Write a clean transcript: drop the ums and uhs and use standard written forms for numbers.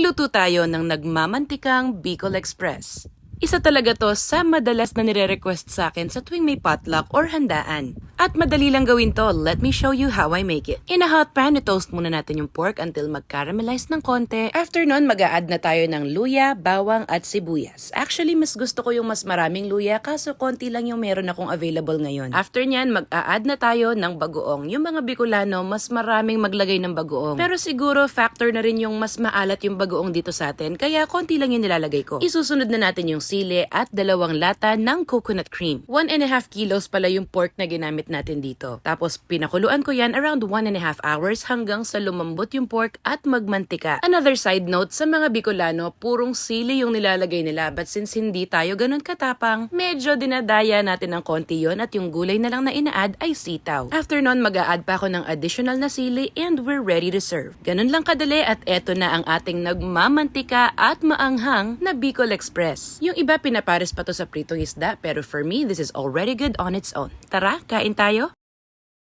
Magluto tayo ng nagmamantikang Bicol Express. Isa talaga to sa madalas na nire-request sa akin sa tuwing may potluck or handaan. At madali lang gawin to, let me show you how I make it. In a hot pan, i-toast muna natin yung pork until mag-caramelize ng konti. After nun, mag-a-add na tayo ng luya, bawang at sibuyas. Actually, mas gusto ko yung mas maraming luya kaso konti lang yung meron akong available ngayon. After nyan, mag-a-add na tayo ng bagoong. Yung mga Bicolano, mas maraming maglagay ng bagoong. Pero siguro, factor na rin yung mas maalat yung bagoong dito sa atin, kaya konti lang yung nilalagay ko. Isusunod na natin yung sili at 2 lata ng coconut cream. 1.5 kilos pala yung pork na ginamit natin dito. Tapos pinakuluan ko yan around 1.5 hours hanggang sa lumambot yung pork at magmantika. Another side note, sa mga Bicolano, purong sili yung nilalagay nila, but since hindi tayo ganun katapang, medyo dinadaya natin ng konti yon at yung gulay na lang na ina-add ay sitaw. After nun, mag-a-add pa ako ng additional na sili and we're ready to serve. Ganun lang kadali at eto na ang ating nagmamantika at maanghang na Bicol Express. Yung iba pinapares pa to sa pritong isda, pero for me, this is already good on its own. Tara, kain tayo!